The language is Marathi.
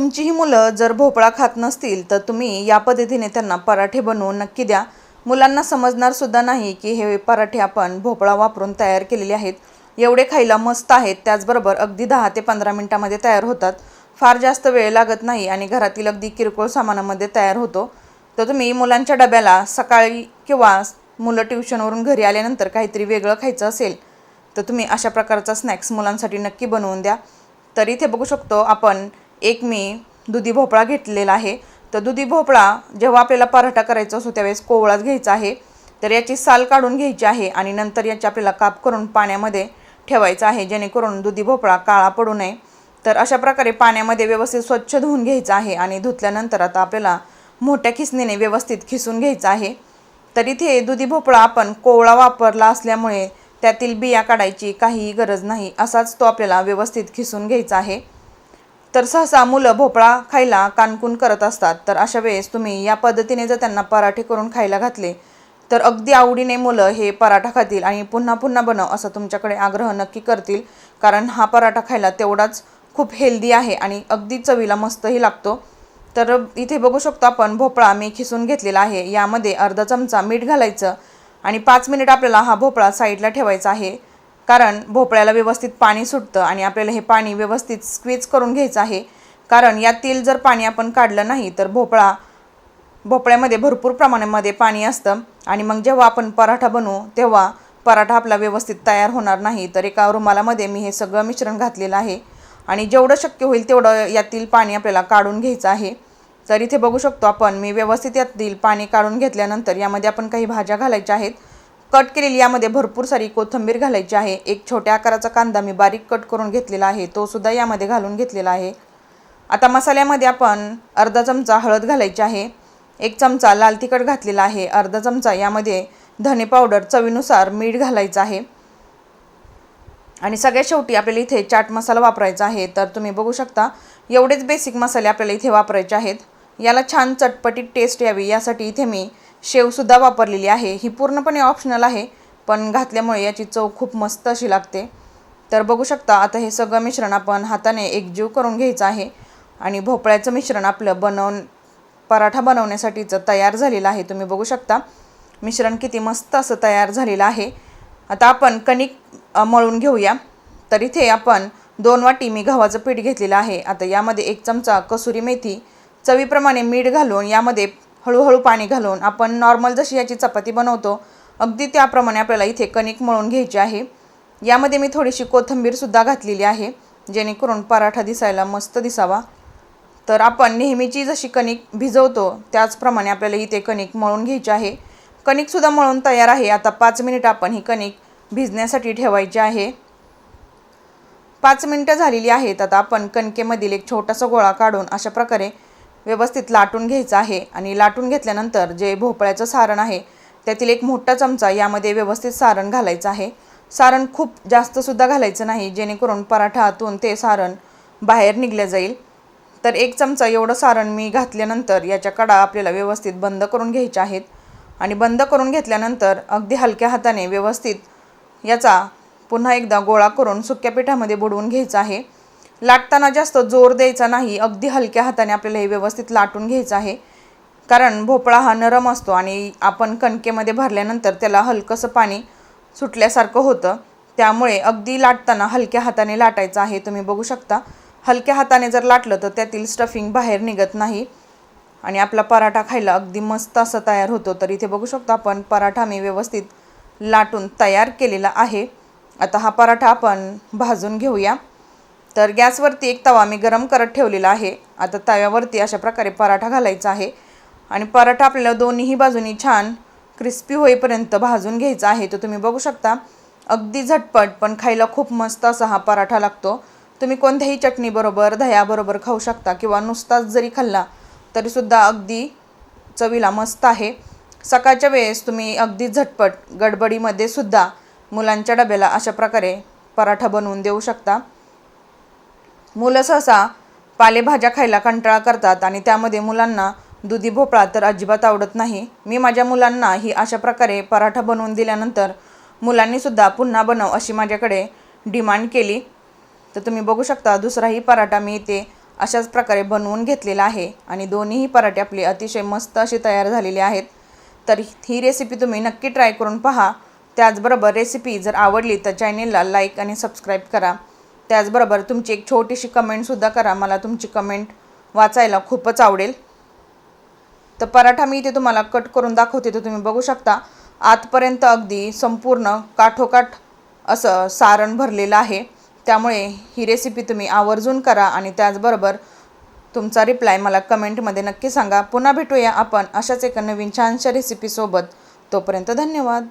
तुमचीही मुलं जर भोपळा खात नसतील तर तुम्ही या पद्धतीने त्यांना पराठे बनवून नक्की द्या. मुलांना समजणार सुद्धा नाही की हे पराठे आपण भोपळा वापरून तयार केलेले आहेत. एवढे खायला मस्त आहेत, त्याचबरोबर अगदी 10 ते 15 मिनिटांमध्ये तयार होतात. फार जास्त वेळ लागत नाही आणि घरातील अगदी किरकोळ सामानामध्ये तयार होतो. तर तुम्ही मुलांच्या डब्याला सकाळी किंवा मुलं ट्युशनवरून घरी आल्यानंतर काहीतरी वेगळं खायचं असेल तर तुम्ही अशा प्रकारचा स्नॅक्स मुलांसाठी नक्की बनवून द्या. तर इथे बघू शकतो आपण मी दुधी भोपळा घेतलेला आहे. तर दुधी भोपळा जेव्हा आपल्याला पराठा करायचा असतो त्यावेळेस कोवळाच घ्यायचा आहे. तर याची साल काढून घ्यायची आहे आणि नंतर याची आपल्याला काप करून पाण्यामध्ये ठेवायचा आहे, जेणेकरून दुधी भोपळा काळा पडू नये. तर अशा प्रकारे पाण्यामध्ये व्यवस्थित स्वच्छ धुवून घ्यायचं आहे आणि धुतल्यानंतर आता आपल्याला मोठ्या खिसणीने व्यवस्थित खिसून घ्यायचं आहे. तर इथे दुधी भोपळा आपण कोवळा वापरला असल्यामुळे त्यातील बिया काढायची काहीही गरज नाही, असाच तो आपल्याला व्यवस्थित खिसून घ्यायचा आहे. तर सहसा मुलं भोपळा खायला कानकून करत असतात. तर अशा वेळेस तुम्ही या पद्धतीने जर त्यांना पराठे करून खायला घातले तर अगदी आवडीने मुलं हे पराठा खातील आणि पुन्हा पुन्हा बनव असं तुमच्याकडे आग्रह नक्की करतील. कारण हा पराठा खायला तेवढाच खूप हेल्दी आहे आणि अगदी चवीला मस्तही लागतो. तर इथे बघू शकतो आपण भोपळा मी खिसून घेतलेला आहे. यामध्ये अर्धा चमचा मीठ घालायचं आणि 5 मिनिट आपल्याला हा भोपळा साईडला ठेवायचा आहे. कारण भोपळ्याला व्यवस्थित पाणी सुटतं आणि आपल्याला हे पाणी व्यवस्थित स्क्वीज करून घ्यायचं आहे. कारण यातील जर पाणी आपण काढलं नाही तर भोपळ्यामध्ये भरपूर प्रमाणामध्ये पाणी असतं आणि मग जेव्हा आपण पराठा बनवू तेव्हा पराठा आपला व्यवस्थित तयार होणार नाही. तर एका रुमालामध्ये मी हे सगळं मिश्रण घातलेलं आहे आणि जेवढं शक्य होईल तेवढं यातील पाणी आपल्याला काढून घ्यायचं आहे. तर इथे बघू शकतो आपण मी व्यवस्थित यातील पाणी काढून घेतल्यानंतर यामध्ये आपण काही भाज्या घालायच्या आहेत. कट केलेली यामध्ये भरपूर सारी कोथिंबीर घालायची आहे. एक छोट्या आकाराचा कांदा मी बारीक कट करून घेतलेला आहे, तो सुद्धा यामध्ये घालून घेतलेला आहे. आता मसाल्यामध्ये आपण अर्धा चमचा हळद घालायची आहे, 1 चमचा लाल तिखट घातलेला आहे, अर्धा चमचा यामध्ये धने पावडर, चवीनुसार मीठ घालायचं आहे आणि सगळ्यात शेवटी आपल्याला इथे चाट मसाला वापरायचा आहे. तर तुम्ही बघू शकता एवढेच बेसिक मसाले आपल्याला इथे वापरायचे आहेत. याला छान चटपटीत टेस्ट यावी यासाठी इथे मी शेवसुद्धा वापरलेली आहे. ही पूर्णपणे ऑप्शनल आहे, पण घातल्यामुळे याची चव खूप मस्त अशी लागते. तर बघू शकता आता हे सगळं मिश्रण आपण हाताने एकजीव करून घ्यायचं आहे आणि भोपळ्याचं मिश्रण आपलं पराठा बनवण्यासाठीचं तयार झालेलं आहे. तुम्ही बघू शकता मिश्रण किती मस्त असं तयार झालेलं आहे. आता आपण कणिक मळून घेऊया. तर इथे आपण 2 वाटी मी गव्हाचं पीठ घेतलेलं आहे. आता यामध्ये 1 चमचा कसुरी मेथी, चवीप्रमाणे मीठ घालून यामध्ये हळूहळू पाणी घालून आपण नॉर्मल जशी याची चपाती बनवतो अगदी त्याप्रमाणे आपल्याला इथे कणिक मळून घ्यायची आहे. यामध्ये मी थोडीशी कोथिंबीरसुद्धा घातलेली आहे, जेणेकरून पराठा दिसायला मस्त दिसावा. तर आपण नेहमीची जशी कणिक भिजवतो त्याचप्रमाणे आपल्याला इथे कणिक मळून घ्यायची आहे. कणिकसुद्धा मळून तयार आहे. आता 5 मिनिट आपण ही कणिक भिजण्यासाठी ठेवायची आहे. 5 मिनिटं झालेली आहेत. आता आपण कणकेमधील एक छोटासा गोळा काढून अशा प्रकारे व्यवस्थित लाटून घ्यायचं आहे आणि लाटून घेतल्यानंतर जे भोपळ्याचं सारण आहे त्यातील 1 मोठा चमचा यामध्ये व्यवस्थित सारण घालायचं आहे. सारण खूप जास्तसुद्धा घालायचं नाही, जेणेकरून पराठातून ते सारण बाहेर निघलं जाईल. तर 1 चमचा एवढं सारण मी घातल्यानंतर याच्या कडा आपल्याला व्यवस्थित बंद करून घ्यायच्या आहेत आणि बंद करून घेतल्यानंतर अगदी हलक्या हाताने व्यवस्थित याचा पुन्हा एकदा गोळा करून सुक्या पिठामध्ये बुडवून घ्यायचा आहे. लाटताना जास्त जोर द्यायचा नाही, अगदी हलक्या हाताने आपल्याला हे व्यवस्थित लाटून घ्यायचं आहे. कारण भोपळा हा नरम असतो आणि आपण कणकेमध्ये भरल्यानंतर त्याला हलकंसं पाणी सुटल्यासारखं होतं, त्यामुळे अगदी लाटताना हलक्या हाताने लाटायचं आहे. तुम्ही बघू शकता हलक्या हाताने जर लाटलं तर त्यातील स्टफिंग बाहेर निघत नाही आणि आपला पराठा खायला अगदी मस्त असं तयार होतो. तर इथे बघू शकता आपण पराठा मी व्यवस्थित लाटून तयार केलेला आहे. आता हा पराठा आपण भाजून घेऊया. तर गॅसवरती एक तवा मी गरम करत ठेवलेला आहे. आता तव्यावरती अशा प्रकारे पराठा घालायचा आहे आणि पराठा आपल्याला दोन्हीही बाजूनी छान क्रिस्पी होईपर्यंत भाजून घ्यायचा आहे. तर तुम्ही बघू शकता अगदी झटपट पण खायला खूप मस्त असा हा पराठा लागतो. तुम्ही कोणत्याही चटणीबरोबर, दह्याबरोबर खाऊ शकता किंवा नुसताच जरी खाल्ला तरीसुद्धा अगदी चवीला मस्त आहे. सकाळच्या वेळेस तुम्ही अगदी झटपट गडबडीमध्ये सुद्धा मुलांच्या डब्याला अशा प्रकारे पराठा बनवून देऊ शकता. मुलं सहसा पालेभाज्या खायला कंटाळा करतात आणि त्यामध्ये मुलांना दुधी भोपळा तर अजिबात आवडत नाही. मी माझ्या मुलांना ही अशा प्रकारे पराठा बनवून दिल्यानंतर मुलांनीसुद्धा पुन्हा बनव अशी माझ्याकडे डिमांड केली. तर तुम्ही बघू शकता दुसराही पराठा मी इथे अशाच प्रकारे बनवून घेतलेला आहे आणि दोन्हीही पराठे आपले अतिशय मस्त असे तयार झालेले आहेत। तर ही रेसिपी तुम्ही नक्की ट्राय करून पहा। त्याचबरोबर रेसिपी जर आवडली तर चॅनेलला लाईक आणि सबस्क्राईब करा। त्याचबरोबर तुमची एक छोटीशी कमेंटसुद्धा करा, मला तुमची कमेंट वाचायला खूपच आवडेल। तर पराठा मी इथे तुम्हाला कट करून दाखवते, तर तुम्ही बघू शकता आतपर्यंत अगदी संपूर्ण काठोकाठ असं सारण भरलेलं आहे। त्यामुळे ही रेसिपी तुम्ही आवर्जून करा आणि त्याचबरोबर तुमचा रिप्लाय मला कमेंटमध्ये नक्की सांगा। पुन्हा भेटूया आपण अशाच एका नवीन छानशा रेसिपीसोबत। तोपर्यंत धन्यवाद।